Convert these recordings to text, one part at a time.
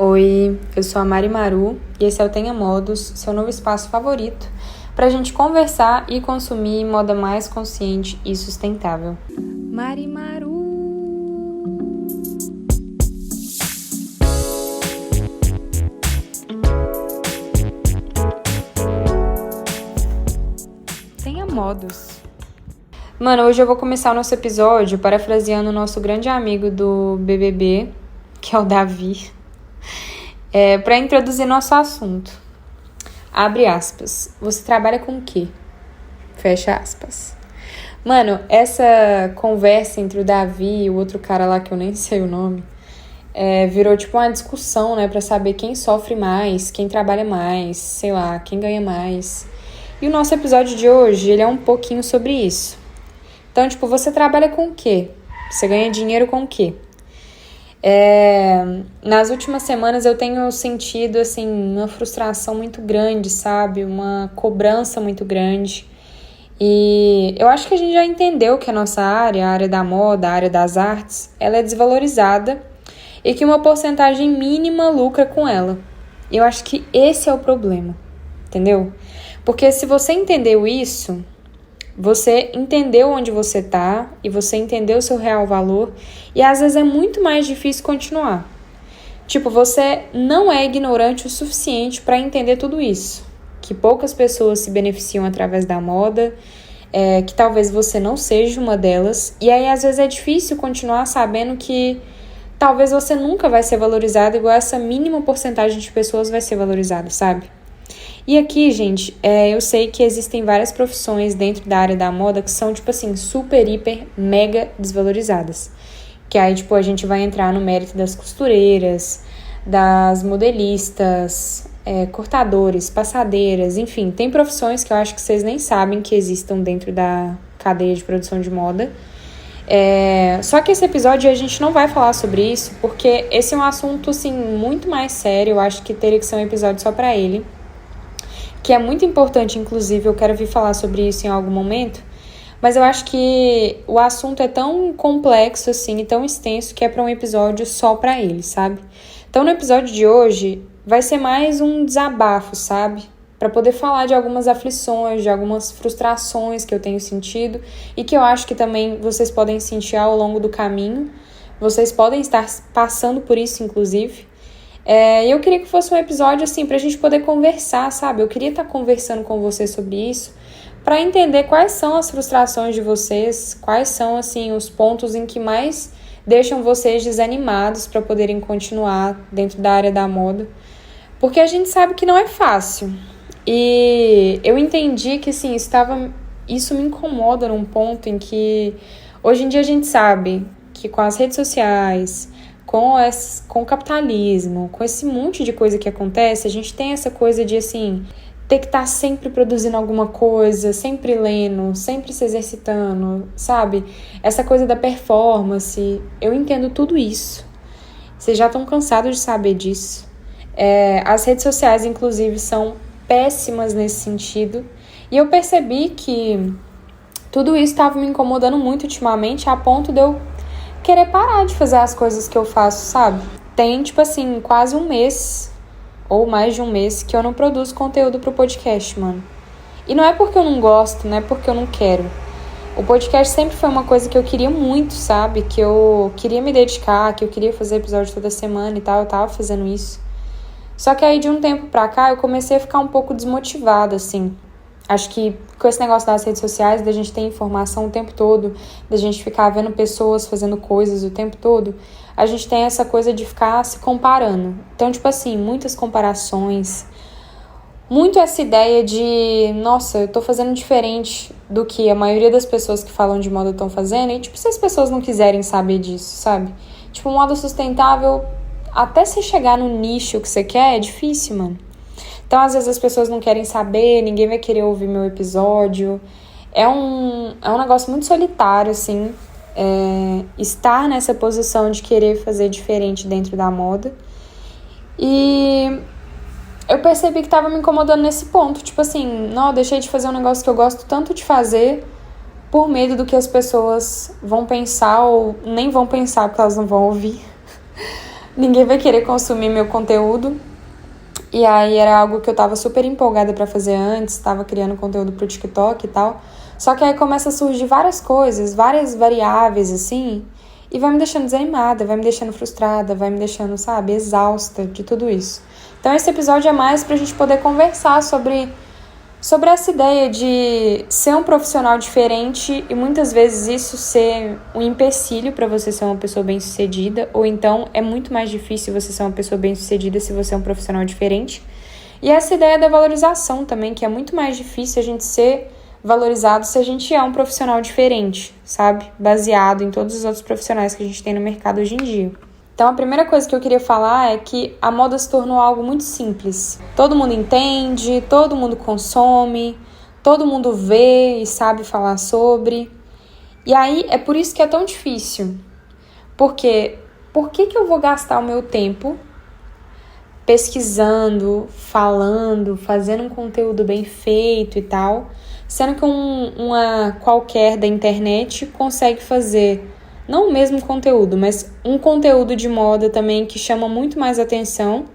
Oi, eu sou a Mari Maru e esse é o Tenha Modos, seu novo espaço favorito para a gente conversar e consumir moda mais consciente e sustentável. Mari Maru! Tenha Modos. Mano, hoje eu vou começar o nosso episódio parafraseando o nosso grande amigo do BBB, que é o Davi. Para introduzir nosso assunto. Abre aspas. Você trabalha com o quê? Fecha aspas. Mano, essa conversa entre o Davi e o outro cara lá que eu nem sei o nome, virou tipo uma discussão, né? Pra saber quem sofre mais, quem trabalha mais, sei lá, quem ganha mais. E o nosso episódio de hoje, ele é um pouquinho sobre isso. Então, tipo, você trabalha com o quê? Você ganha dinheiro com o quê? Nas últimas semanas eu tenho sentido assim, uma frustração muito grande, sabe? Uma cobrança muito grande. E eu acho que a gente já entendeu que a nossa área, a área da moda, a área das artes, ela é desvalorizada e que uma porcentagem mínima lucra com ela. Eu acho que esse é o problema, entendeu? Porque se você entendeu isso, você entendeu onde você tá e você entendeu o seu real valor e às vezes é muito mais difícil continuar. Tipo, você não é ignorante o suficiente para entender tudo isso. Que poucas pessoas se beneficiam através da moda, que talvez você não seja uma delas. E aí às vezes é difícil continuar sabendo que talvez você nunca vai ser valorizado igual essa mínima porcentagem de pessoas vai ser valorizada, sabe? E aqui, gente, eu sei que existem várias profissões dentro da área da moda que são, tipo assim, super, hiper, mega desvalorizadas. Que aí, tipo, a gente vai entrar no mérito das costureiras, das modelistas, cortadores, passadeiras, enfim. Tem profissões que eu acho que vocês nem sabem que existam dentro da cadeia de produção de moda. Só que esse episódio a gente não vai falar sobre isso, porque esse é um assunto, assim, muito mais sério. Eu acho que teria que ser um episódio só pra ele. Que é muito importante, inclusive, eu quero vir falar sobre isso em algum momento, mas eu acho que o assunto é tão complexo, assim, e tão extenso, que é para um episódio só para ele, sabe? Então, no episódio de hoje, vai ser mais um desabafo, sabe? Para poder falar de algumas aflições, de algumas frustrações que eu tenho sentido, e que eu acho que também vocês podem sentir ao longo do caminho, vocês podem estar passando por isso, inclusive. Eu queria que fosse um episódio assim pra gente poder conversar, sabe? Eu queria estar conversando com vocês sobre isso pra entender quais são as frustrações de vocês, quais são assim os pontos em que mais deixam vocês desanimados pra poderem continuar dentro da área da moda, porque a gente sabe que não é fácil. E eu entendi que assim, isso me incomoda num ponto em que hoje em dia a gente sabe que com as redes sociais, com o capitalismo, com esse monte de coisa que acontece, a gente tem essa coisa de, assim, ter que estar sempre produzindo alguma coisa, sempre lendo, sempre se exercitando, sabe? Essa coisa da performance, eu entendo tudo isso. Vocês já estão cansados de saber disso. As redes sociais, inclusive, são péssimas nesse sentido. E eu percebi que tudo isso estava me incomodando muito ultimamente, a ponto de eu querer parar de fazer as coisas que eu faço, sabe? Tem, tipo assim, quase um mês, ou mais de um mês, que eu não produzo conteúdo pro podcast, mano. E não é porque eu não gosto, não é porque eu não quero. O podcast sempre foi uma coisa que eu queria muito, sabe? Que eu queria me dedicar, que eu queria fazer episódio toda semana e tal, eu tava fazendo isso. Só que aí, de um tempo pra cá, eu comecei a ficar um pouco desmotivada, assim. Acho que com esse negócio das redes sociais, da gente ter informação o tempo todo, da gente ficar vendo pessoas fazendo coisas o tempo todo, a gente tem essa coisa de ficar se comparando. Então, tipo assim, muitas comparações, muito essa ideia de, nossa, eu tô fazendo diferente do que a maioria das pessoas que falam de moda estão fazendo, e tipo, se as pessoas não quiserem saber disso, sabe? Tipo, moda sustentável, até você chegar no nicho que você quer, é difícil, mano. Então, às vezes, as pessoas não querem saber, ninguém vai querer ouvir meu episódio. É um negócio muito solitário, assim, estar nessa posição de querer fazer diferente dentro da moda. E eu percebi que tava me incomodando nesse ponto. Tipo assim, não, eu deixei de fazer um negócio que eu gosto tanto de fazer por medo do que as pessoas vão pensar ou nem vão pensar porque elas não vão ouvir. ninguém vai querer consumir meu conteúdo. E aí era algo que eu tava super empolgada pra fazer antes, tava criando conteúdo pro TikTok e tal. Só que aí começa a surgir várias coisas, várias variáveis, assim, e vai me deixando desanimada, vai me deixando frustrada, vai me deixando, sabe, exausta de tudo isso. Então esse episódio é mais pra gente poder conversar sobre essa ideia de ser um profissional diferente e muitas vezes isso ser um empecilho para você ser uma pessoa bem-sucedida, ou então é muito mais difícil você ser uma pessoa bem-sucedida se você é um profissional diferente. E essa ideia da valorização também, que é muito mais difícil a gente ser valorizado se a gente é um profissional diferente, sabe? Baseado em todos os outros profissionais que a gente tem no mercado hoje em dia. Então, a primeira coisa que eu queria falar é que a moda se tornou algo muito simples. Todo mundo entende, todo mundo consome, todo mundo vê e sabe falar sobre. E aí, é por isso que é tão difícil. Porque, por que eu vou gastar o meu tempo pesquisando, falando, fazendo um conteúdo bem feito e tal, sendo que uma qualquer da internet consegue fazer não o mesmo conteúdo, mas um conteúdo de moda também que chama muito mais atenção,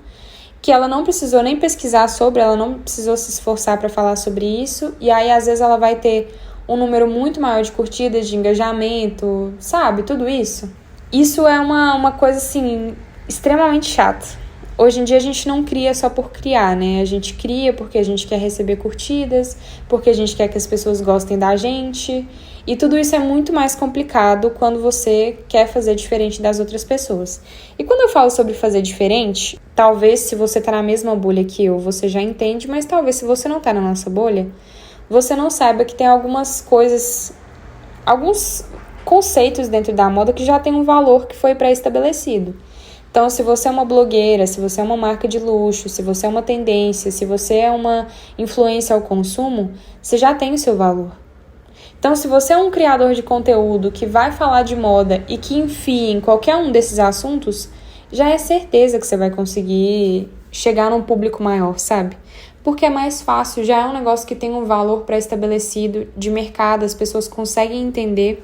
que ela não precisou nem pesquisar sobre, ela não precisou se esforçar para falar sobre isso, e aí às vezes ela vai ter um número muito maior de curtidas, de engajamento, sabe? Tudo isso. Isso é uma coisa, assim, extremamente chata. Hoje em dia a gente não cria só por criar, né? A gente cria porque a gente quer receber curtidas, porque a gente quer que as pessoas gostem da gente. E tudo isso é muito mais complicado quando você quer fazer diferente das outras pessoas. E quando eu falo sobre fazer diferente, talvez se você tá na mesma bolha que eu, você já entende, mas talvez se você não tá na nossa bolha, você não saiba que tem algumas coisas, alguns conceitos dentro da moda que já tem um valor que foi pré-estabelecido. Então, se você é uma blogueira, se você é uma marca de luxo, se você é uma tendência, se você é uma influência ao consumo, você já tem o seu valor. Então, se você é um criador de conteúdo que vai falar de moda e que enfia em qualquer um desses assuntos, já é certeza que você vai conseguir chegar num público maior, sabe? Porque é mais fácil, já é um negócio que tem um valor pré-estabelecido de mercado, as pessoas conseguem entender,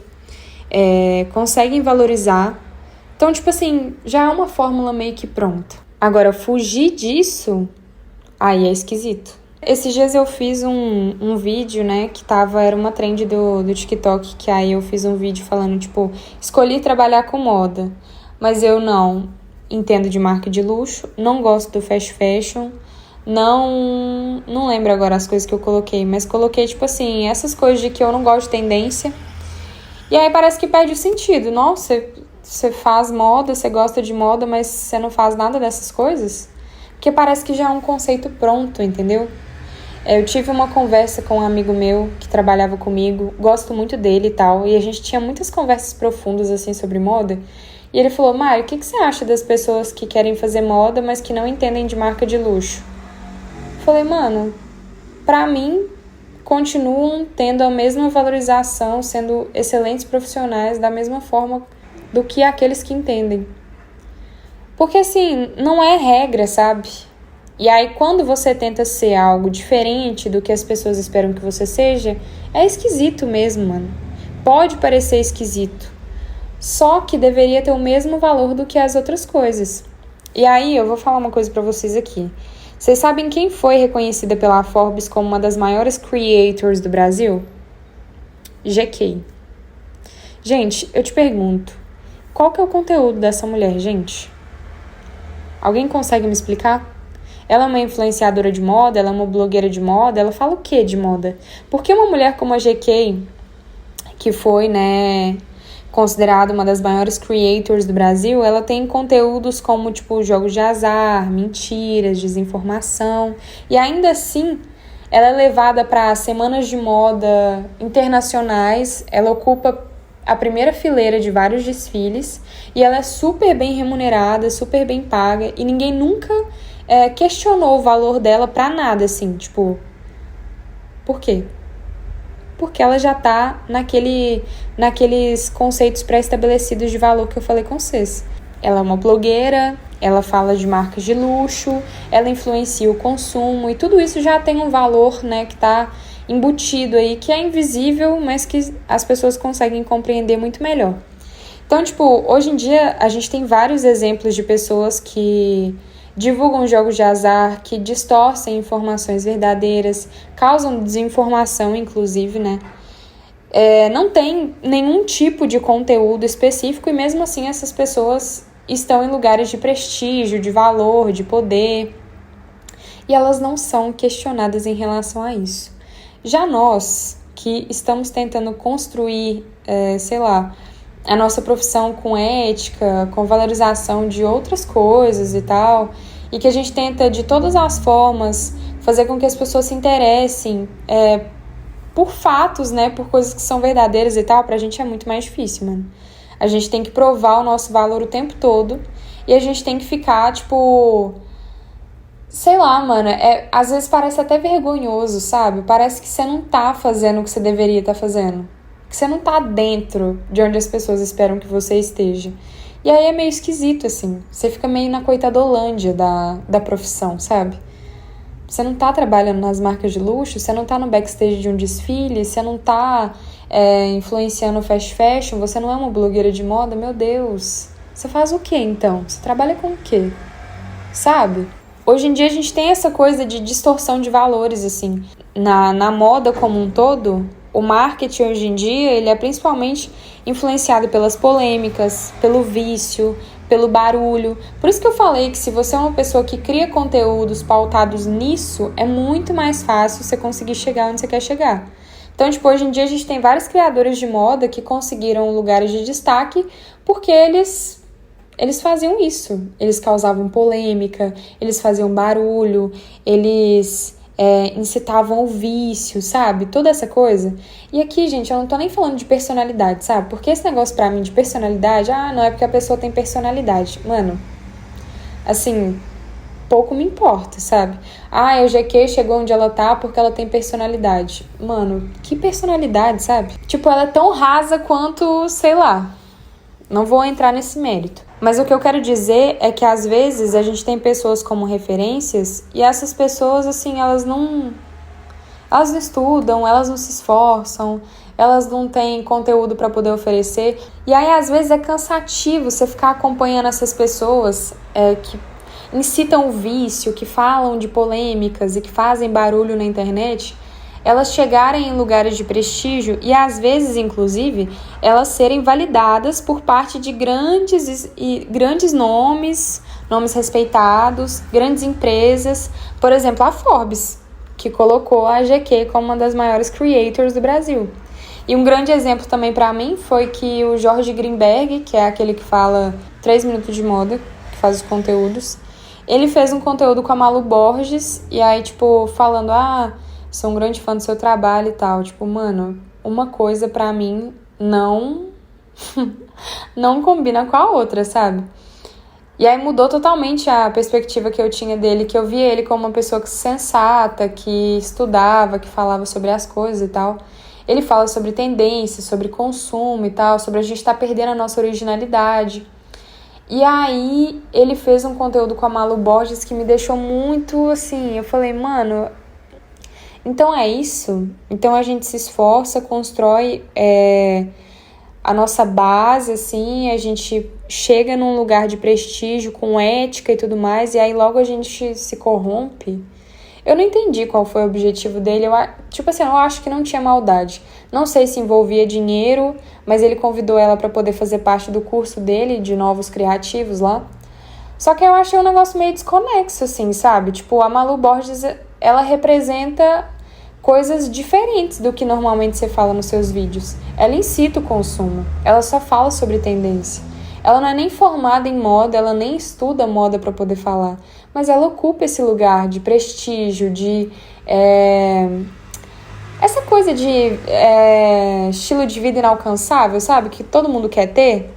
conseguem valorizar. Então, tipo assim, já é uma fórmula meio que pronta. Agora, fugir disso, aí é esquisito. Esses dias eu fiz um vídeo, né, que era uma trend do TikTok, que aí eu fiz um vídeo falando, tipo, escolhi trabalhar com moda, mas eu não entendo de marca de luxo, não gosto do fast fashion, não lembro agora as coisas que eu coloquei, mas coloquei, tipo assim, essas coisas de que eu não gosto de tendência, e aí parece que perde o sentido. Nossa, você faz moda, você gosta de moda, mas você não faz nada dessas coisas? Porque parece que já é um conceito pronto, entendeu? Eu tive uma conversa com um amigo meu que trabalhava comigo, gosto muito dele e tal, e a gente tinha muitas conversas profundas, assim, sobre moda. E ele falou, Mari, o que você acha das pessoas que querem fazer moda, mas que não entendem de marca de luxo? Eu falei, mano, pra mim, continuam tendo a mesma valorização, sendo excelentes profissionais da mesma forma do que aqueles que entendem. Porque, assim, não é regra, sabe? E aí, quando você tenta ser algo diferente do que as pessoas esperam que você seja, é esquisito mesmo, mano. Pode parecer esquisito. Só que deveria ter o mesmo valor do que as outras coisas. E aí, eu vou falar uma coisa pra vocês aqui. Vocês sabem quem foi reconhecida pela Forbes como uma das maiores creators do Brasil? GK. Gente, eu te pergunto, qual que é o conteúdo dessa mulher, gente? Alguém consegue me explicar? Ela é uma influenciadora de moda, ela é uma blogueira de moda, ela fala o que de moda? Porque uma mulher como a GK, que foi, né, considerada uma das maiores creators do Brasil, ela tem conteúdos como, tipo, jogos de azar, mentiras, desinformação, e ainda assim, ela é levada para semanas de moda internacionais, ela ocupa a primeira fileira de vários desfiles, e ela é super bem remunerada, super bem paga, e ninguém nunca questionou o valor dela pra nada, assim, tipo, por quê? Porque ela já tá naqueles conceitos pré-estabelecidos de valor que eu falei com vocês. Ela é uma blogueira, ela fala de marcas de luxo, ela influencia o consumo, e tudo isso já tem um valor, né, que tá embutido aí, que é invisível, mas que as pessoas conseguem compreender muito melhor. Então, tipo, hoje em dia a gente tem vários exemplos de pessoas que divulgam jogos de azar, que distorcem informações verdadeiras, causam desinformação, inclusive, né? Não tem nenhum tipo de conteúdo específico e mesmo assim essas pessoas estão em lugares de prestígio, de valor, de poder e elas não são questionadas em relação a isso. Já nós, que estamos tentando construir, a nossa profissão com ética, com valorização de outras coisas e tal, e que a gente tenta de todas as formas fazer com que as pessoas se interessem por fatos, né, por coisas que são verdadeiras e tal, pra gente é muito mais difícil, mano. A gente tem que provar o nosso valor o tempo todo e a gente tem que ficar, tipo, sei lá, mano, às vezes parece até vergonhoso, sabe? Parece que você não tá fazendo o que você deveria estar fazendo. Que você não tá dentro de onde as pessoas esperam que você esteja. E aí é meio esquisito, assim. Você fica meio na coitadolândia da profissão, sabe? Você não tá trabalhando nas marcas de luxo, você não tá no backstage de um desfile, você não tá influenciando o fast fashion, você não é uma blogueira de moda, meu Deus. Você faz o quê, então? Você trabalha com o quê? Sabe? Hoje em dia a gente tem essa coisa de distorção de valores, assim. Na moda como um todo, o marketing hoje em dia, ele é principalmente influenciado pelas polêmicas, pelo vício, pelo barulho. Por isso que eu falei que se você é uma pessoa que cria conteúdos pautados nisso, é muito mais fácil você conseguir chegar onde você quer chegar. Então, tipo, hoje em dia a gente tem vários criadores de moda que conseguiram lugares de destaque porque eles faziam isso. Eles causavam polêmica, eles faziam barulho, eles incitavam o vício, sabe? Toda essa coisa. E aqui, gente, eu não tô nem falando de personalidade, sabe? Porque esse negócio pra mim de personalidade, não é porque a pessoa tem personalidade. Mano, assim, pouco me importa, sabe? A GQ chegou onde ela tá porque ela tem personalidade. Mano, que personalidade, sabe? Tipo, ela é tão rasa quanto, sei lá. Não vou entrar nesse mérito. Mas o que eu quero dizer é que às vezes a gente tem pessoas como referências e essas pessoas, assim, elas não estudam, elas não se esforçam, elas não têm conteúdo para poder oferecer. E aí, às vezes, é cansativo você ficar acompanhando essas pessoas que incitam o vício, que falam de polêmicas e que fazem barulho na internet, elas chegarem em lugares de prestígio e, às vezes, inclusive, elas serem validadas por parte de grandes nomes respeitados, grandes empresas. Por exemplo, a Forbes, que colocou a GQ como uma das maiores creators do Brasil. E um grande exemplo também para mim foi que o Jorge Greenberg, que é aquele que fala 3 minutos de moda, que faz os conteúdos, ele fez um conteúdo com a Malu Borges, e aí, tipo, falando, sou um grande fã do seu trabalho e tal. Tipo, mano, uma coisa pra mim não combina com a outra, sabe? E aí mudou totalmente a perspectiva que eu tinha dele, que eu via ele como uma pessoa sensata, que estudava, que falava sobre as coisas e tal. Ele fala sobre tendências, sobre consumo e tal, sobre a gente estar perdendo a nossa originalidade. E aí ele fez um conteúdo com a Malu Borges que me deixou muito assim, eu falei, mano, então é isso? Então a gente se esforça, constrói a nossa base, assim, a gente chega num lugar de prestígio, com ética e tudo mais, e aí logo a gente se corrompe. Eu não entendi qual foi o objetivo dele, eu acho que não tinha maldade. Não sei se envolvia dinheiro, mas ele convidou ela para poder fazer parte do curso dele, de novos criativos lá. Só que eu achei um negócio meio desconexo, assim, sabe? Tipo, a Malu Borges, ela representa coisas diferentes do que normalmente você fala nos seus vídeos. Ela incita o consumo, ela só fala sobre tendência. Ela não é nem formada em moda, ela nem estuda moda para poder falar, mas ela ocupa esse lugar de prestígio, de essa coisa de estilo de vida inalcançável, sabe? Que todo mundo quer ter.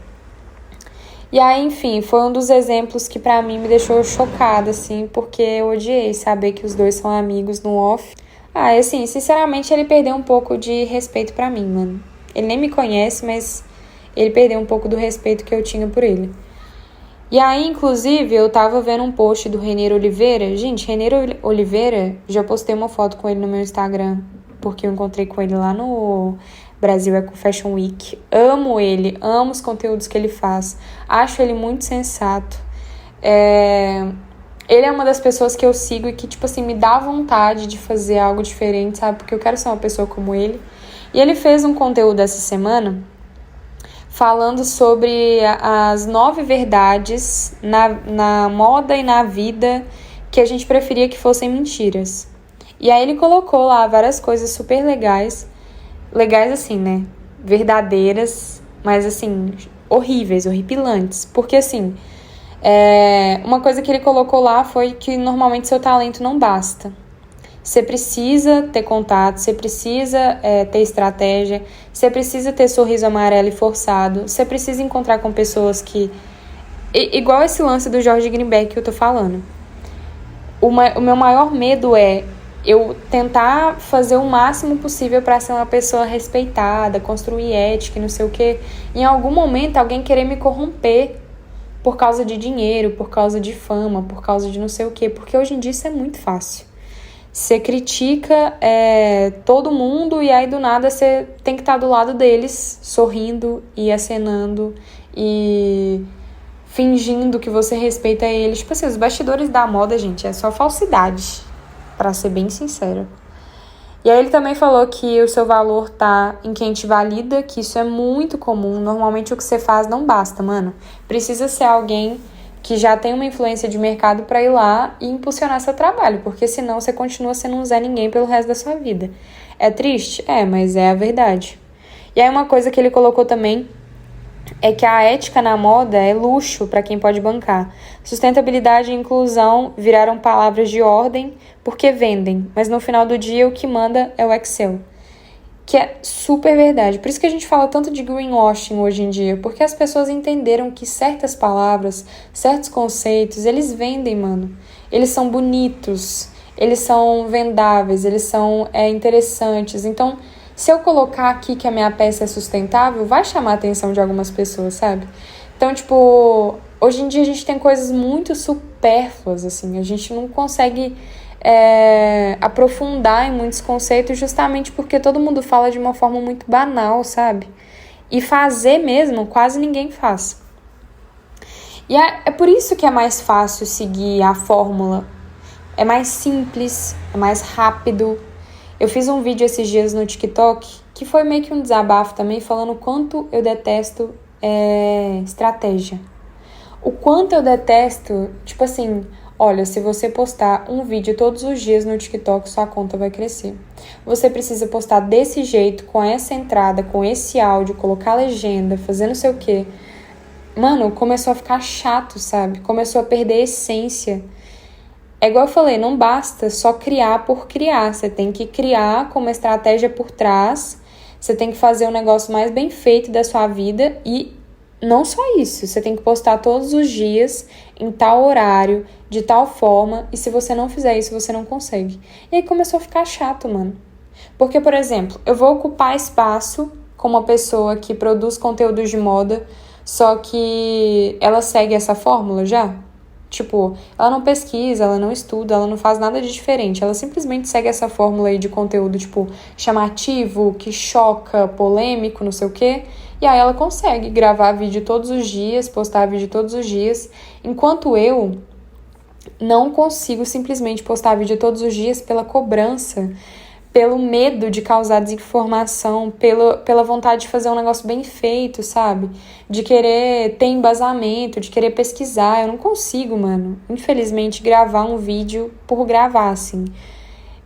E aí, enfim, foi um dos exemplos que pra mim me deixou chocada, assim, porque eu odiei saber que os dois são amigos no off. E assim, sinceramente, ele perdeu um pouco de respeito pra mim, mano. Ele nem me conhece, mas ele perdeu um pouco do respeito que eu tinha por ele. E aí, inclusive, eu tava vendo um post do Reiner Oliveira. Gente, Reiner Oliveira, já postei uma foto com ele no meu Instagram, porque eu encontrei com ele lá Brasil Eco Fashion Week. Amo ele, amo os conteúdos que ele faz. Acho ele muito sensato. Ele é uma das pessoas que eu sigo e que, tipo assim, me dá vontade de fazer algo diferente, sabe? Porque eu quero ser uma pessoa como ele. E ele fez um conteúdo essa semana falando sobre as 9 verdades na moda e na vida que a gente preferia que fossem mentiras. E aí ele colocou lá várias coisas super legais. Legais assim, né? Verdadeiras, mas assim, horríveis, horripilantes. Porque assim, uma coisa que ele colocou lá foi que normalmente seu talento não basta. Você precisa ter contato, você precisa ter estratégia, você precisa ter sorriso amarelo e forçado, você precisa encontrar com pessoas que... Igual esse lance do Jorge Greenback que eu tô falando. O meu maior medo é eu tentar fazer o máximo possível para ser uma pessoa respeitada, construir ética e não sei o quê. Em algum momento alguém querer me corromper por causa de dinheiro, por causa de fama, por causa de não sei o quê. Porque hoje em dia isso é muito fácil. Você critica todo mundo e aí do nada você tem que estar do lado deles, sorrindo e acenando e fingindo que você respeita eles. Tipo assim, os bastidores da moda, gente, é só falsidade, pra ser bem sincera. E aí ele também falou que o seu valor tá em quem te valida, que isso é muito comum. Normalmente o que você faz não basta, mano. Precisa ser alguém que já tem uma influência de mercado para ir lá e impulsionar seu trabalho, porque senão você continua sendo um Zé Ninguém pelo resto da sua vida. É triste? Mas é a verdade. E aí uma coisa que ele colocou também é que a ética na moda é luxo para quem pode bancar. Sustentabilidade e inclusão viraram palavras de ordem porque vendem, mas no final do dia o que manda é o Excel. Que é super verdade. Por isso que a gente fala tanto de greenwashing hoje em dia, porque as pessoas entenderam que certas palavras, certos conceitos, eles vendem, mano. Eles são bonitos, eles são vendáveis, eles são interessantes. Então, se eu colocar aqui que a minha peça é sustentável, vai chamar a atenção de algumas pessoas, sabe? Então, tipo, hoje em dia a gente tem coisas muito supérfluas, assim. A gente não consegue aprofundar em muitos conceitos justamente porque todo mundo fala de uma forma muito banal, sabe? E fazer mesmo, quase ninguém faz. E é por isso que é mais fácil seguir a fórmula. É mais simples, é mais rápido. Eu fiz um vídeo esses dias no TikTok que foi meio que um desabafo também, falando o quanto eu detesto estratégia. O quanto eu detesto, tipo assim, olha, se você postar um vídeo todos os dias no TikTok, sua conta vai crescer. Você precisa postar desse jeito, com essa entrada, com esse áudio, colocar legenda, fazer não sei o quê. Mano, começou a ficar chato, sabe? Começou a perder a essência. É igual eu falei, não basta só criar por criar. Você tem que criar com uma estratégia por trás. Você tem que fazer um negócio mais bem feito da sua vida e não só isso. Você tem que postar todos os dias, em tal horário, de tal forma. E se você não fizer isso, você não consegue. E aí começou a ficar chato, mano. Porque, por exemplo, eu vou ocupar espaço com uma pessoa que produz conteúdos de moda, só que ela segue essa fórmula já. Tipo, ela não pesquisa, ela não estuda, ela não faz nada de diferente. Ela simplesmente segue essa fórmula aí de conteúdo, tipo, chamativo, que choca, polêmico, não sei o quê. E aí ela consegue gravar vídeo todos os dias, postar vídeo todos os dias. Enquanto eu não consigo simplesmente postar vídeo todos os dias pela cobrança, pelo medo de causar desinformação, pela vontade de fazer um negócio bem feito, sabe? De querer ter embasamento, de querer pesquisar. Eu não consigo, mano, infelizmente, gravar um vídeo por gravar, assim.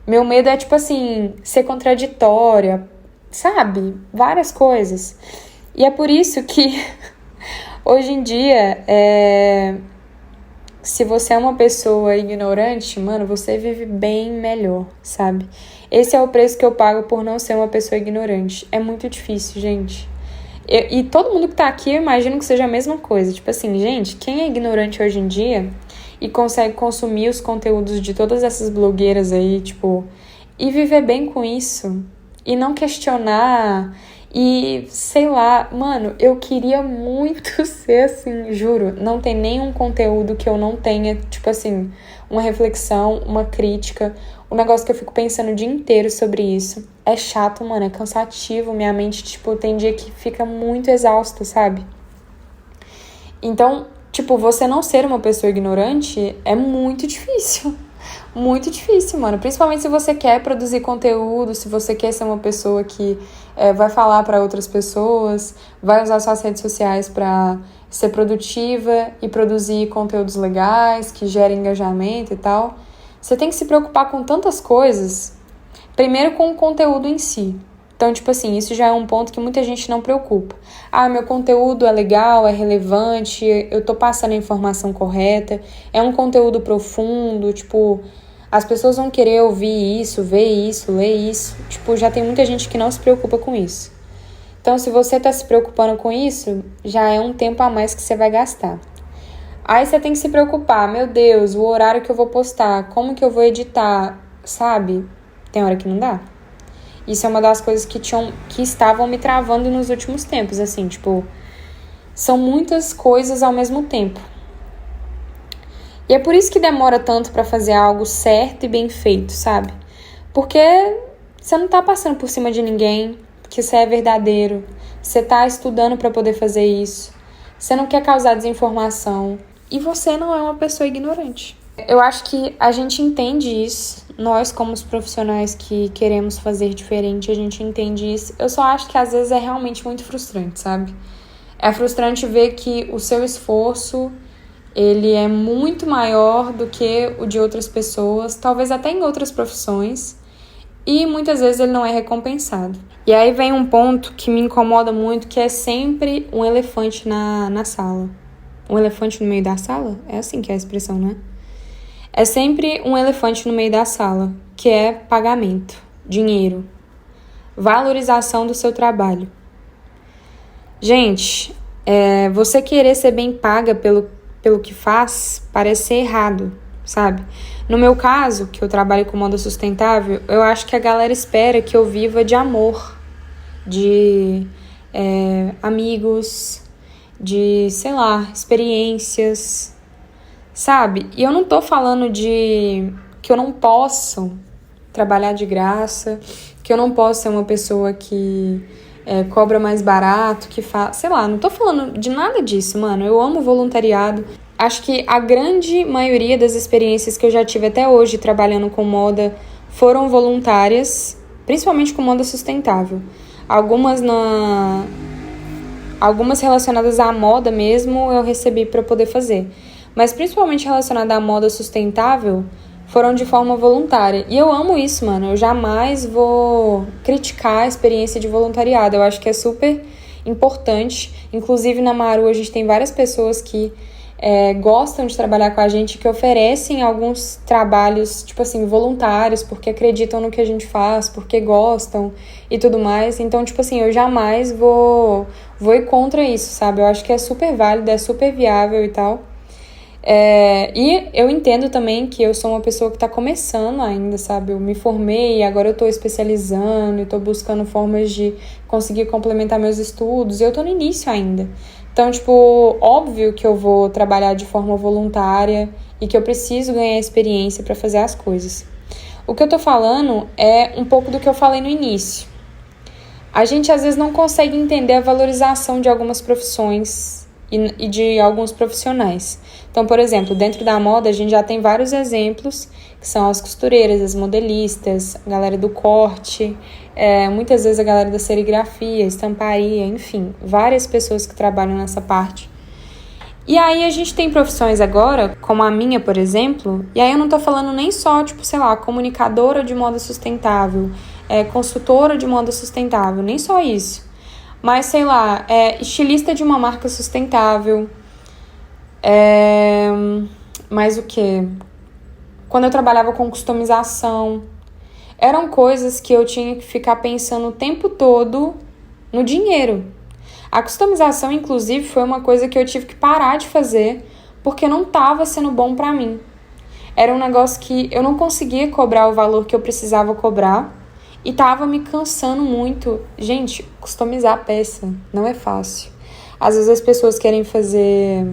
Meu medo é, tipo assim, ser contraditória, sabe? Várias coisas. E é por isso que, hoje em dia, se você é uma pessoa ignorante, mano, você vive bem melhor, sabe? Esse é o preço que eu pago por não ser uma pessoa ignorante. É muito difícil, gente. E todo mundo que tá aqui, eu imagino que seja a mesma coisa. Tipo assim, gente, quem é ignorante hoje em dia e consegue consumir os conteúdos de todas essas blogueiras aí, tipo, e viver bem com isso, e não questionar, E, sei lá, mano, eu queria muito ser assim, juro. Não tem nenhum conteúdo que eu não tenha, tipo assim, uma reflexão, uma crítica. Um negócio que eu fico pensando o dia inteiro sobre isso. É chato, mano, é cansativo. Minha mente, tipo, tem dia que fica muito exausta, sabe? Então, tipo, você não ser uma pessoa ignorante é muito difícil. Muito difícil, mano. Principalmente se você quer produzir conteúdo, se você quer ser uma pessoa que vai falar para outras pessoas, vai usar suas redes sociais para ser produtiva e produzir conteúdos legais, que gerem engajamento e tal. Você tem que se preocupar com tantas coisas. Primeiro com o conteúdo em si. Então, tipo assim, isso já é um ponto que muita gente não preocupa. Ah, meu conteúdo é legal, é relevante, eu tô passando a informação correta, é um conteúdo profundo, tipo, as pessoas vão querer ouvir isso, ver isso, ler isso. Tipo, já tem muita gente que não se preocupa com isso. Então, se você tá se preocupando com isso, já é um tempo a mais que você vai gastar. Aí você tem que se preocupar, meu Deus, o horário que eu vou postar, como que eu vou editar, sabe? Tem hora que não dá. Isso é uma das coisas que estavam me travando nos últimos tempos, assim, tipo, são muitas coisas ao mesmo tempo. E é por isso que demora tanto pra fazer algo certo e bem feito, sabe? Porque você não tá passando por cima de ninguém, que você é verdadeiro, você tá estudando pra poder fazer isso, você não quer causar desinformação e você não é uma pessoa ignorante. Eu acho que a gente entende isso, nós como os profissionais que queremos fazer diferente, a gente entende isso. Eu só acho que às vezes é realmente muito frustrante, sabe? É frustrante ver que o seu esforço, ele é muito maior do que o de outras pessoas, talvez até em outras profissões, e muitas vezes ele não é recompensado. E aí vem um ponto que me incomoda muito, que é sempre um elefante na sala. Um elefante no meio da sala? É assim que é a expressão, né? É sempre um elefante no meio da sala, que é pagamento, dinheiro, valorização do seu trabalho. Gente, você querer ser bem paga pelo que faz parece ser errado, sabe? No meu caso, que eu trabalho com moda sustentável, eu acho que a galera espera que eu viva de amor, de amigos, de, sei lá, experiências, sabe? E eu não tô falando de que eu não posso trabalhar de graça, que eu não posso ser uma pessoa que cobra mais barato, que faz... Sei lá, não tô falando de nada disso, mano. Eu amo voluntariado. Acho que a grande maioria das experiências que eu já tive até hoje trabalhando com moda foram voluntárias, principalmente com moda sustentável. Algumas relacionadas à moda mesmo eu recebi para poder fazer. Mas principalmente relacionada à moda sustentável, foram de forma voluntária. E eu amo isso, mano. Eu jamais vou criticar a experiência de voluntariado. Eu acho que é super importante. Inclusive, na Maru, a gente tem várias pessoas que gostam de trabalhar com a gente, que oferecem alguns trabalhos, tipo assim, voluntários, porque acreditam no que a gente faz, porque gostam e tudo mais. Então, tipo assim, eu jamais vou ir contra isso, sabe? Eu acho que é super válido, é super viável e tal. E eu entendo também que eu sou uma pessoa que tá começando ainda, sabe? Eu me formei, agora eu tô especializando, eu tô buscando formas de conseguir complementar meus estudos, e eu tô no início ainda. Então, tipo, óbvio que eu vou trabalhar de forma voluntária e que eu preciso ganhar experiência pra fazer as coisas. O que eu tô falando é um pouco do que eu falei no início. A gente às vezes não consegue entender a valorização de algumas profissões e de alguns profissionais. Então, por exemplo, dentro da moda a gente já tem vários exemplos, que são as costureiras, as modelistas, a galera do corte, muitas vezes a galera da serigrafia, estamparia, enfim, várias pessoas que trabalham nessa parte. E aí a gente tem profissões agora, como a minha, por exemplo, e aí eu não tô falando nem só, tipo, sei lá, comunicadora de moda sustentável, consultora de moda sustentável, nem só isso. Mas, sei lá, estilista de uma marca sustentável. Mais o quê? Quando eu trabalhava com customização, eram coisas que eu tinha que ficar pensando o tempo todo no dinheiro. A customização, inclusive, foi uma coisa que eu tive que parar de fazer porque não estava sendo bom pra mim. Era um negócio que eu não conseguia cobrar o valor que eu precisava cobrar e tava me cansando muito. Gente, customizar a peça não é fácil. Às vezes as pessoas querem fazer,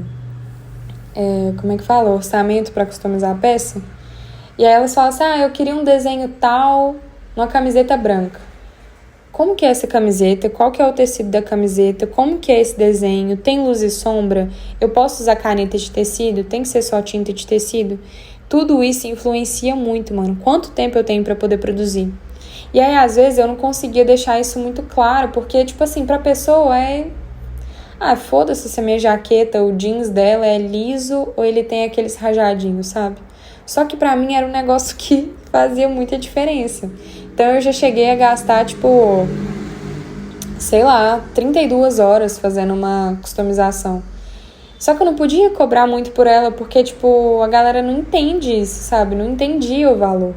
como é que fala? Orçamento para customizar a peça. E aí elas falam assim, eu queria um desenho tal, uma camiseta branca. Como que é essa camiseta? Qual que é o tecido da camiseta? Como que é esse desenho? Tem luz e sombra? Eu posso usar caneta de tecido? Tem que ser só tinta de tecido? Tudo isso influencia muito, mano. Quanto tempo eu tenho pra poder produzir? E aí, às vezes, eu não conseguia deixar isso muito claro, porque, tipo assim, pra pessoa foda-se se a minha jaqueta, o jeans dela é liso ou ele tem aqueles rajadinhos, sabe? Só que pra mim era um negócio que fazia muita diferença. Então eu já cheguei a gastar, 32 horas fazendo uma customização. Só que eu não podia cobrar muito por ela, porque, a galera não entende isso, sabe? Não entendia o valor.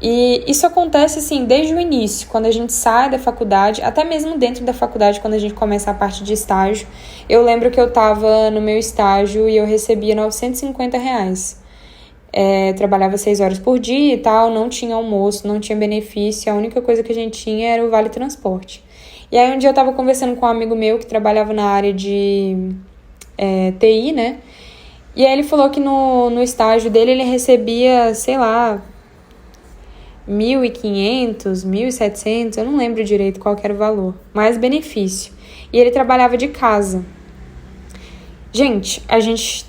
E isso acontece, assim, desde o início, quando a gente sai da faculdade, até mesmo dentro da faculdade, quando a gente começa a parte de estágio. Eu lembro que eu tava no meu estágio e eu recebia R$950. Trabalhava 6 horas por dia e tal, não tinha almoço, não tinha benefício, a única coisa que a gente tinha era o vale transporte. E aí um dia eu tava conversando com um amigo meu que trabalhava na área de TI, né? E aí ele falou que no estágio dele ele recebia, 1.500, 1.700, eu não lembro direito qual que era o valor, mais benefício. E ele trabalhava de casa. Gente, a gente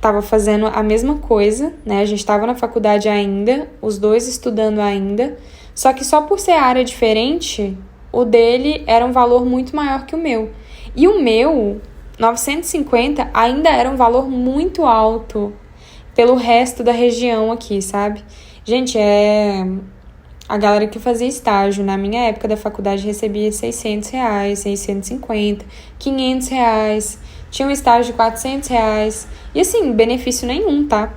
tava fazendo a mesma coisa, né? A gente tava na faculdade ainda, os dois estudando ainda, só que só por ser área diferente, o dele era um valor muito maior que o meu. E o meu, 950, ainda era um valor muito alto pelo resto da região aqui, sabe? Gente, a galera que fazia estágio na minha época da faculdade recebia R$600, 650, R$500, tinha um estágio de R$400, e assim, benefício nenhum, tá?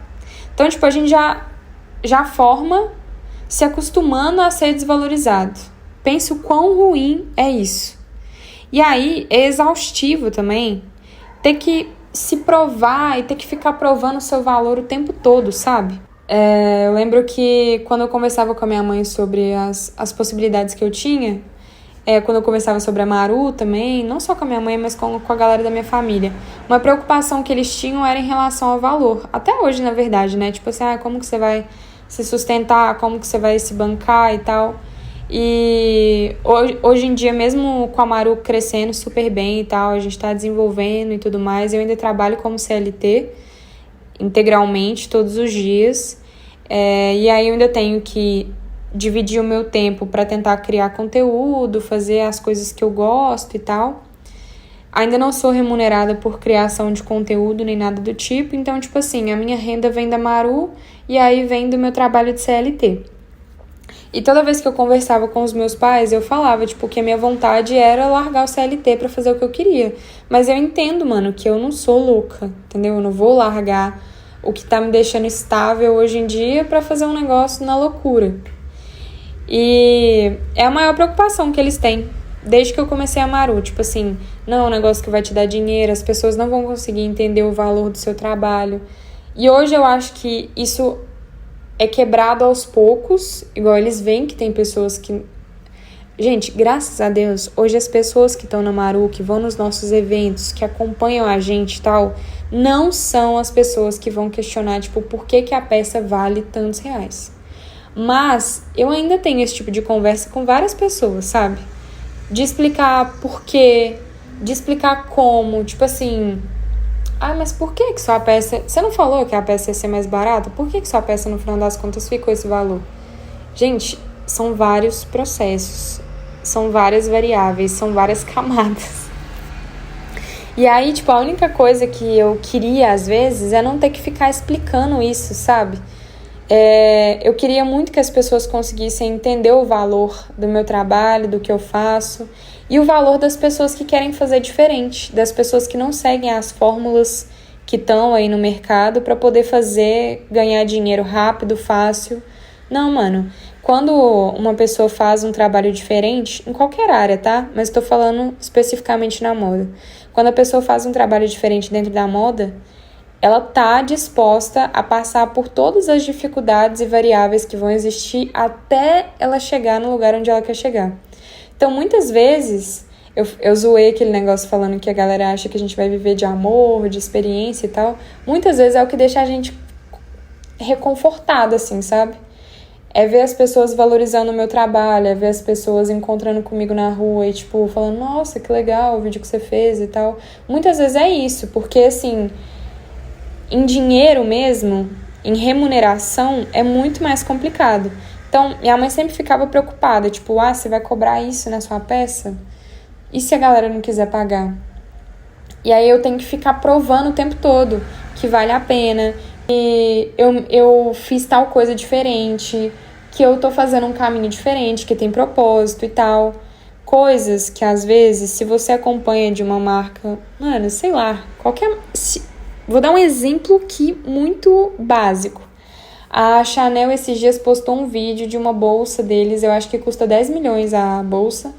Então, a gente já forma se acostumando a ser desvalorizado. Pense o quão ruim é isso. E aí, é exaustivo também ter que se provar e ter que ficar provando o seu valor o tempo todo, sabe? Eu lembro que quando eu conversava com a minha mãe sobre as possibilidades que eu tinha, quando eu conversava sobre a Maru também, não só com a minha mãe, mas com a galera da minha família, uma preocupação que eles tinham era em relação ao valor. Até hoje, na verdade, né? Tipo assim, como que você vai se sustentar, como que você vai se bancar e tal. E hoje em dia, mesmo com a Maru crescendo super bem e tal, a gente tá desenvolvendo e tudo mais, eu ainda trabalho como CLT, integralmente, todos os dias. E aí eu ainda tenho que dividir o meu tempo para tentar criar conteúdo, fazer as coisas que eu gosto e tal. Ainda não sou remunerada por criação de conteúdo nem nada do tipo, então, a minha renda vem da Maru e aí vem do meu trabalho de CLT. E toda vez que eu conversava com os meus pais, eu falava, que a minha vontade era largar o CLT pra fazer o que eu queria. Mas eu entendo, mano, que eu não sou louca, entendeu? Eu não vou largar o que tá me deixando estável hoje em dia pra fazer um negócio na loucura. E é a maior preocupação que eles têm, desde que eu comecei a Maru. Não é um negócio que vai te dar dinheiro, as pessoas não vão conseguir entender o valor do seu trabalho. E hoje eu acho que isso é quebrado aos poucos, igual eles veem que tem pessoas que... Gente, graças a Deus, hoje as pessoas que estão na Maru, que vão nos nossos eventos, que acompanham a gente e tal, não são as pessoas que vão questionar, por que a peça vale tantos reais. Mas eu ainda tenho esse tipo de conversa com várias pessoas, sabe? De explicar por quê, de explicar como, mas por que sua peça... Você não falou que a peça ia ser mais barata? Por que sua peça, no final das contas, ficou esse valor? Gente, são vários processos, são várias variáveis, são várias camadas. E aí, a única coisa que eu queria, às vezes, é não ter que ficar explicando isso, sabe? Eu queria muito que as pessoas conseguissem entender o valor do meu trabalho, do que eu faço, e o valor das pessoas que querem fazer diferente, das pessoas que não seguem as fórmulas que estão aí no mercado para poder ganhar dinheiro rápido, fácil. Não, mano, quando uma pessoa faz um trabalho diferente, em qualquer área, tá? Mas estou falando especificamente na moda. Quando a pessoa faz um trabalho diferente dentro da moda, ela tá disposta a passar por todas as dificuldades e variáveis que vão existir até ela chegar no lugar onde ela quer chegar. Então, muitas vezes, eu zoei aquele negócio falando que a galera acha que a gente vai viver de amor, de experiência e tal. Muitas vezes é o que deixa a gente reconfortada, assim, sabe? É ver as pessoas valorizando o meu trabalho, é ver as pessoas encontrando comigo na rua e, tipo, falando, nossa, que legal o vídeo que você fez e tal. Muitas vezes é isso, porque, assim, em dinheiro mesmo, em remuneração, é muito mais complicado. Então, minha mãe sempre ficava preocupada, tipo, você vai cobrar isso na sua peça? E se a galera não quiser pagar? E aí eu tenho que ficar provando o tempo todo que vale a pena, que eu fiz tal coisa diferente, que eu tô fazendo um caminho diferente, que tem propósito e tal. Coisas que, às vezes, se você acompanha de uma marca, mano, sei lá, qualquer... Vou dar um exemplo aqui muito básico. A Chanel esses dias postou um vídeo de uma bolsa deles, eu acho que custa 10 milhões a bolsa.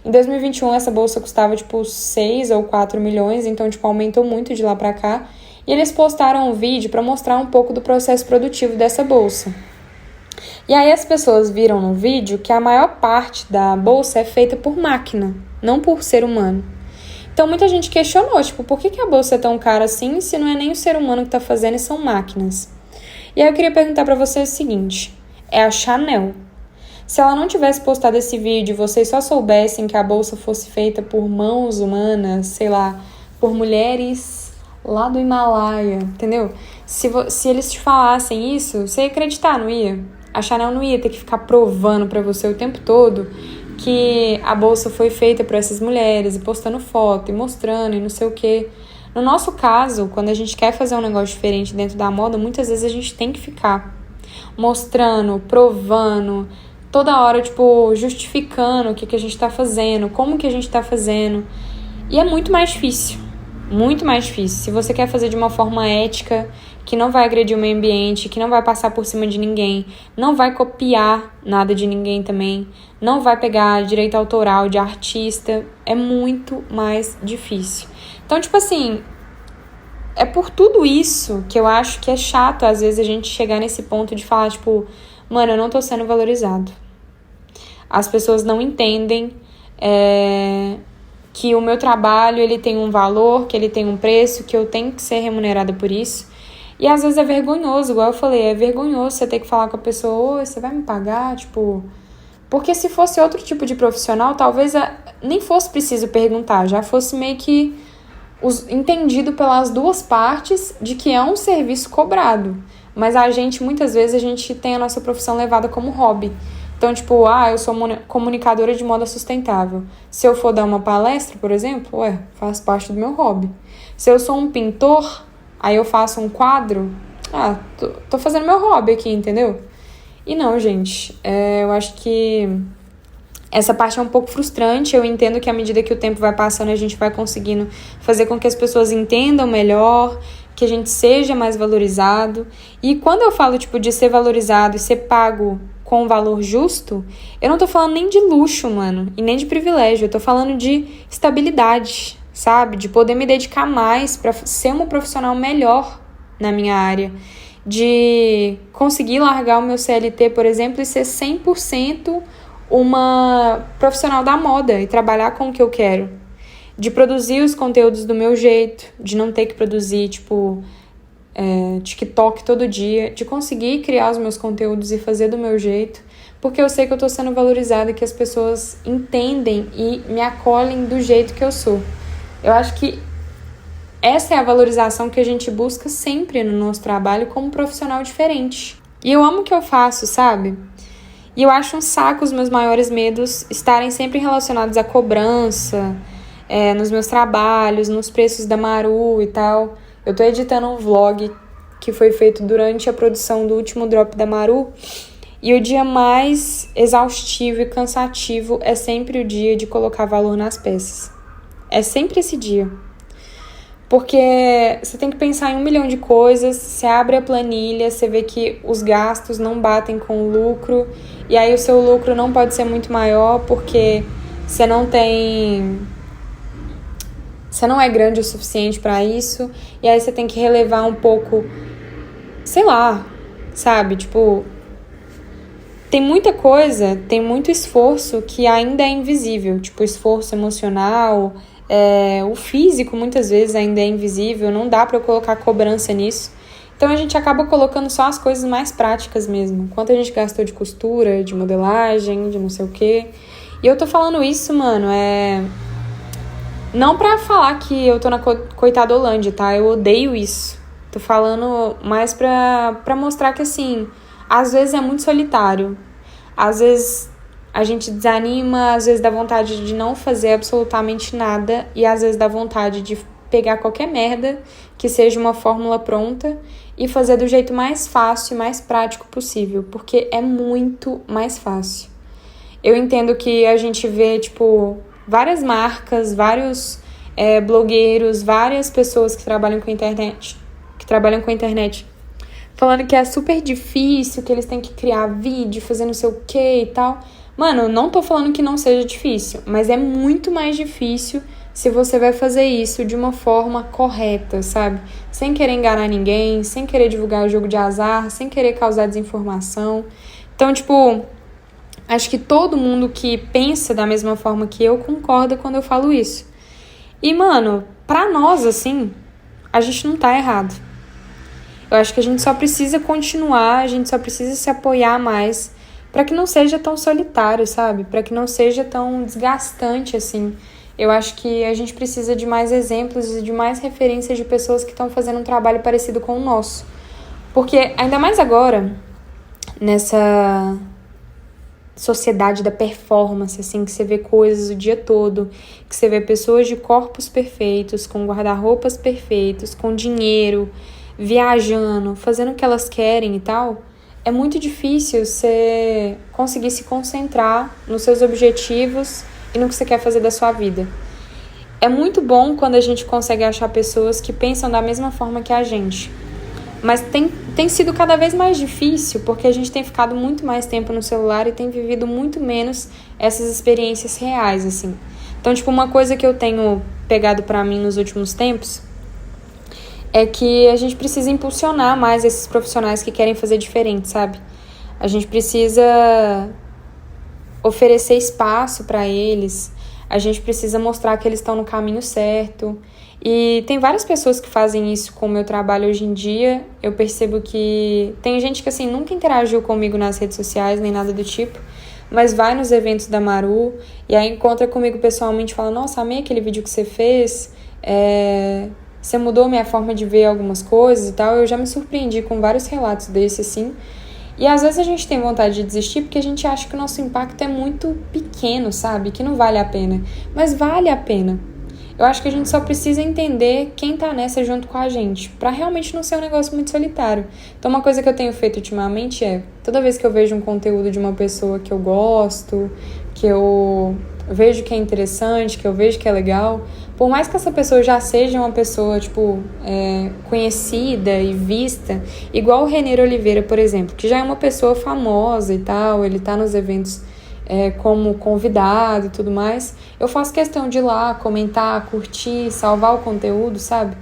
Em 2021 essa bolsa custava tipo 6 ou 4 milhões, então tipo aumentou muito de lá pra cá. E eles postaram um vídeo para mostrar um pouco do processo produtivo dessa bolsa. E aí as pessoas viram no vídeo que a maior parte da bolsa é feita por máquina, não por ser humano. Então muita gente questionou, tipo, por que a bolsa é tão cara assim se não é nem o ser humano que tá fazendo e são máquinas? E aí eu queria perguntar pra vocês o seguinte, é a Chanel. Se ela não tivesse postado esse vídeo e vocês só soubessem que a bolsa fosse feita por mãos humanas, sei lá, por mulheres lá do Himalaia, entendeu? Se eles te falassem isso, você ia acreditar, não ia? A Chanel não ia ter que ficar provando pra você o tempo todo que a bolsa foi feita por essas mulheres, e postando foto, e mostrando, e não sei o quê. No nosso caso, quando a gente quer fazer um negócio diferente dentro da moda, muitas vezes a gente tem que ficar mostrando, provando, toda hora, tipo, justificando o que a gente tá fazendo, como que a gente tá fazendo. E é muito mais difícil. Muito mais difícil. Se você quer fazer de uma forma ética, que não vai agredir o meio ambiente, que não vai passar por cima de ninguém, não vai copiar nada de ninguém também, não vai pegar direito autoral de artista, é muito mais difícil. Então, tipo assim, é por tudo isso que eu acho que é chato, às vezes, a gente chegar nesse ponto de falar, tipo, mano, eu não tô sendo valorizado. As pessoas não entendem que o meu trabalho, ele tem um valor, que ele tem um preço, que eu tenho que ser remunerada por isso. E às vezes é vergonhoso, igual eu falei, é vergonhoso você ter que falar com a pessoa, oi, você vai me pagar? Tipo, porque se fosse outro tipo de profissional, talvez nem fosse preciso perguntar, já fosse meio que entendido pelas duas partes de que é um serviço cobrado. Mas muitas vezes, a gente tem a nossa profissão levada como hobby. Então, tipo, eu sou comunicadora de moda sustentável. Se eu for dar uma palestra, por exemplo, faz parte do meu hobby. Se eu sou um pintor, aí eu faço um quadro, tô fazendo meu hobby aqui, entendeu? E não, gente, eu acho que essa parte é um pouco frustrante. Eu entendo que à medida que o tempo vai passando, a gente vai conseguindo fazer com que as pessoas entendam melhor, que a gente seja mais valorizado. E quando eu falo, tipo, de ser valorizado e ser pago com um valor justo, eu não tô falando nem de luxo, mano, e nem de privilégio. Eu tô falando de estabilidade, sabe? De poder me dedicar mais pra ser uma profissional melhor na minha área. De conseguir largar o meu CLT, por exemplo, e ser 100% uma profissional da moda e trabalhar com o que eu quero. De produzir os conteúdos do meu jeito, de não ter que produzir, tipo, TikTok todo dia, de conseguir criar os meus conteúdos e fazer do meu jeito, porque eu sei que eu tô sendo valorizada e que as pessoas entendem e me acolhem do jeito que eu sou. Eu acho que essa é a valorização que a gente busca sempre no nosso trabalho como profissional diferente. E eu amo o que eu faço, sabe? E eu acho um saco os meus maiores medos estarem sempre relacionados à cobrança, nos meus trabalhos, nos preços da Maru e tal. Eu tô editando um vlog que foi feito durante a produção do último drop da Maru, e o dia mais exaustivo e cansativo é sempre o dia de colocar valor nas peças. É sempre esse dia. Porque você tem que pensar em 1 milhão de coisas, você abre a planilha, você vê que os gastos não batem com o lucro, e aí o seu lucro não pode ser muito maior porque você não tem você não é grande o suficiente pra isso, e aí você tem que relevar um pouco, sei lá, sabe? Tipo, tem muita coisa, tem muito esforço que ainda é invisível, tipo, esforço emocional, o físico muitas vezes ainda é invisível, não dá pra eu colocar cobrança nisso. Então a gente acaba colocando só as coisas mais práticas mesmo. Quanto a gente gastou de costura, de modelagem, de não sei o quê. E eu tô falando isso, mano, não pra falar que eu tô na coitadolândia, tá? Eu odeio isso. Tô falando mais pra mostrar que, assim, às vezes é muito solitário. Às vezes a gente desanima, às vezes dá vontade de não fazer absolutamente nada. E às vezes dá vontade de pegar qualquer merda que seja uma fórmula pronta e fazer do jeito mais fácil e mais prático possível. Porque é muito mais fácil. Eu entendo que a gente vê, tipo, várias marcas, vários blogueiros, várias pessoas que trabalham com internet, falando que é super difícil, que eles têm que criar vídeo, fazer não sei o que e tal. Mano, eu não tô falando que não seja difícil, mas é muito mais difícil se você vai fazer isso de uma forma correta, sabe? Sem querer enganar ninguém, sem querer divulgar o jogo de azar, sem querer causar desinformação. Então, tipo, acho que todo mundo que pensa da mesma forma que eu concorda quando eu falo isso. E, mano, pra nós, assim, a gente não tá errado. Eu acho que a gente só precisa continuar, a gente só precisa se apoiar mais pra que não seja tão solitário, sabe? Pra que não seja tão desgastante, assim. Eu acho que a gente precisa de mais exemplos e de mais referências de pessoas que estão fazendo um trabalho parecido com o nosso. Porque, ainda mais agora, nessa sociedade da performance, assim, que você vê coisas o dia todo, que você vê pessoas de corpos perfeitos, com guarda-roupas perfeitos, com dinheiro, viajando, fazendo o que elas querem e tal, é muito difícil você conseguir se concentrar nos seus objetivos e no que você quer fazer da sua vida. É muito bom quando a gente consegue achar pessoas que pensam da mesma forma que a gente. Mas tem sido cada vez mais difícil porque a gente tem ficado muito mais tempo no celular e tem vivido muito menos essas experiências reais, assim. Então, tipo, uma coisa que eu tenho pegado pra mim nos últimos tempos é que a gente precisa impulsionar mais esses profissionais que querem fazer diferente, sabe? A gente precisa oferecer espaço pra eles, a gente precisa mostrar que eles estão no caminho certo. E tem várias pessoas que fazem isso com o meu trabalho hoje em dia. Eu percebo que tem gente que, assim, nunca interagiu comigo nas redes sociais, nem nada do tipo, mas vai nos eventos da Maru e aí encontra comigo pessoalmente e fala: nossa, amei aquele vídeo que você fez, você mudou minha forma de ver algumas coisas e tal. Eu já me surpreendi com vários relatos desses, assim. E às vezes a gente tem vontade de desistir porque a gente acha que o nosso impacto é muito pequeno, sabe? Que não vale a pena. Mas vale a pena. Eu acho que a gente só precisa entender quem tá nessa junto com a gente, pra realmente não ser um negócio muito solitário. Então, uma coisa que eu tenho feito ultimamente toda vez que eu vejo um conteúdo de uma pessoa que eu gosto, que eu vejo que é interessante, que eu vejo que é legal, por mais que essa pessoa já seja uma pessoa, tipo, conhecida e vista, igual o Renner Oliveira, por exemplo, que já é uma pessoa famosa e tal, ele tá nos eventos como convidado e tudo mais, eu faço questão de ir lá, comentar, curtir, salvar o conteúdo, sabe?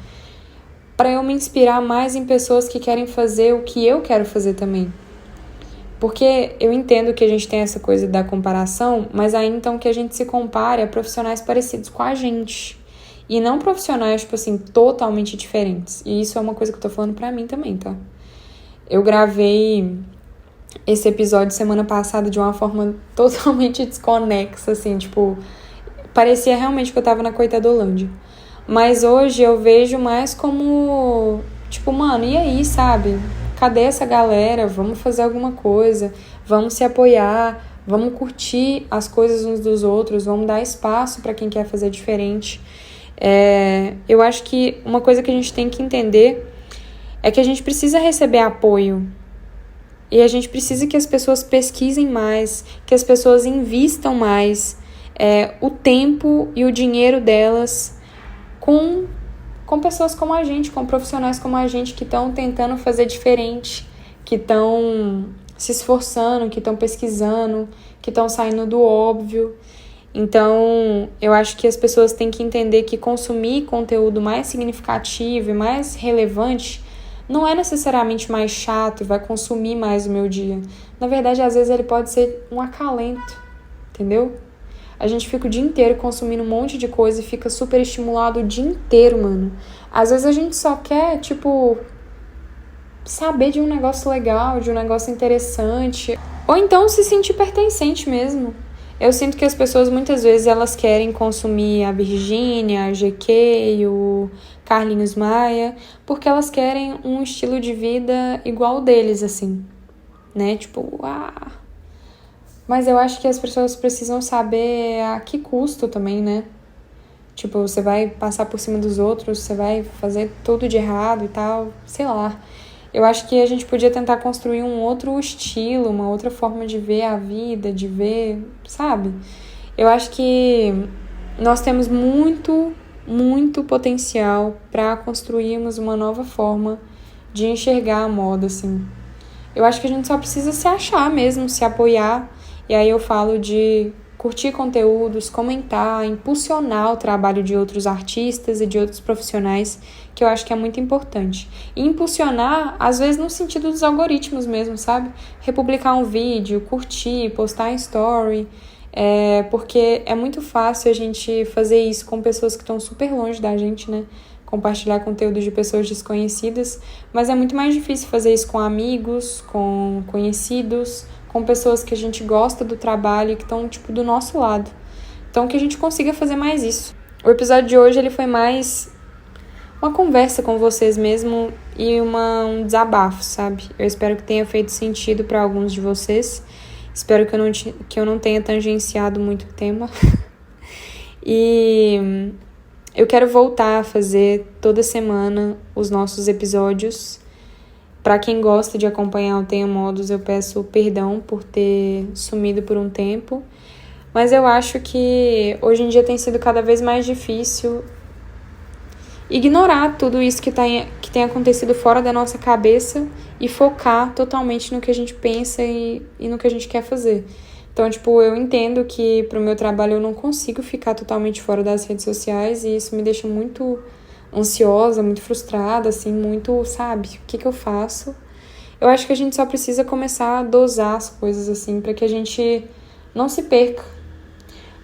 Pra eu me inspirar mais em pessoas que querem fazer o que eu quero fazer também. Porque eu entendo que a gente tem essa coisa da comparação, mas aí então que a gente se compare a profissionais parecidos com a gente. E não profissionais, tipo assim, totalmente diferentes. E isso é uma coisa que eu tô falando pra mim também, tá? Eu gravei esse episódio semana passada de uma forma totalmente desconexa, assim, tipo, parecia realmente que eu tava na coitadolândia. Mas hoje eu vejo mais como, tipo, mano, e aí, sabe? Cadê essa galera? Vamos fazer alguma coisa, vamos se apoiar, vamos curtir as coisas uns dos outros, vamos dar espaço pra quem quer fazer diferente. Eu acho que uma coisa que a gente tem que entender é que a gente precisa receber apoio. E a gente precisa que as pessoas pesquisem mais, que as pessoas invistam mais o tempo e o dinheiro delas com pessoas como a gente, com profissionais como a gente que estão tentando fazer diferente, que estão se esforçando, que estão pesquisando, que estão saindo do óbvio. Então, eu acho que as pessoas têm que entender que consumir conteúdo mais significativo e mais relevante não é necessariamente mais chato e vai consumir mais o meu dia. Na verdade, às vezes ele pode ser um acalento, entendeu? A gente fica o dia inteiro consumindo um monte de coisa e fica super estimulado o dia inteiro, mano. Às vezes a gente só quer, saber de um negócio legal, de um negócio interessante. Ou então se sentir pertencente mesmo. Eu sinto que as pessoas muitas vezes elas querem consumir a Virgínia, a GK, o Carlinhos Maia, porque elas querem um estilo de vida igual deles, assim, né? Mas eu acho que as pessoas precisam saber a que custo também, né? Você vai passar por cima dos outros, você vai fazer tudo de errado e tal, sei lá. Eu acho que a gente podia tentar construir um outro estilo, uma outra forma de ver a vida, de ver, sabe? Eu acho que nós temos muito, muito potencial para construirmos uma nova forma de enxergar a moda, assim. Eu acho que a gente só precisa se achar mesmo, se apoiar. E aí eu falo de curtir conteúdos, comentar, impulsionar o trabalho de outros artistas e de outros profissionais, que eu acho que é muito importante. E impulsionar, às vezes, no sentido dos algoritmos mesmo, sabe? Republicar um vídeo, curtir, postar em story, porque é muito fácil a gente fazer isso com pessoas que estão super longe da gente, né? Compartilhar conteúdo de pessoas desconhecidas, mas é muito mais difícil fazer isso com amigos, com conhecidos, com pessoas que a gente gosta do trabalho e que estão, do nosso lado. Então, que a gente consiga fazer mais isso. O episódio de hoje, ele foi mais uma conversa com vocês mesmo e um desabafo, sabe? Eu espero que tenha feito sentido para alguns de vocês. Espero que eu não tenha tangenciado muito o tema. E eu quero voltar a fazer toda semana os nossos episódios. Para quem gosta de acompanhar o Tenha Modos, eu peço perdão por ter sumido por um tempo. Mas eu acho que hoje em dia tem sido cada vez mais difícil ignorar tudo isso que tem acontecido fora da nossa cabeça e focar totalmente no que a gente pensa e no que a gente quer fazer. Então, eu entendo que pro meu trabalho eu não consigo ficar totalmente fora das redes sociais e isso me deixa muito ansiosa, muito frustrada, assim, muito, sabe, o que eu faço? Eu acho que a gente só precisa começar a dosar as coisas, assim, para que a gente não se perca.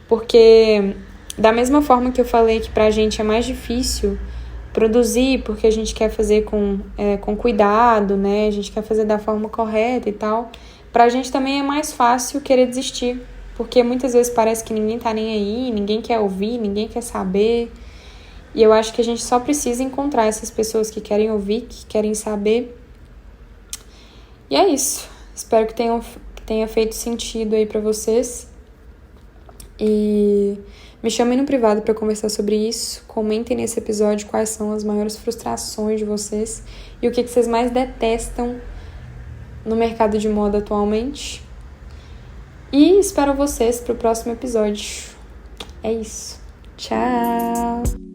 Porque, da mesma forma que eu falei que pra gente é mais difícil produzir, porque a gente quer fazer com cuidado, né, a gente quer fazer da forma correta e tal, pra gente também é mais fácil querer desistir, porque muitas vezes parece que ninguém tá nem aí, ninguém quer ouvir, ninguém quer saber. E eu acho que a gente só precisa encontrar essas pessoas que querem ouvir, que querem saber. E é isso. Espero que tenha feito sentido aí pra vocês. E me chamem no privado pra conversar sobre isso. Comentem nesse episódio quais são as maiores frustrações de vocês e o que vocês mais detestam no mercado de moda atualmente. E espero vocês pro próximo episódio. É isso. Tchau!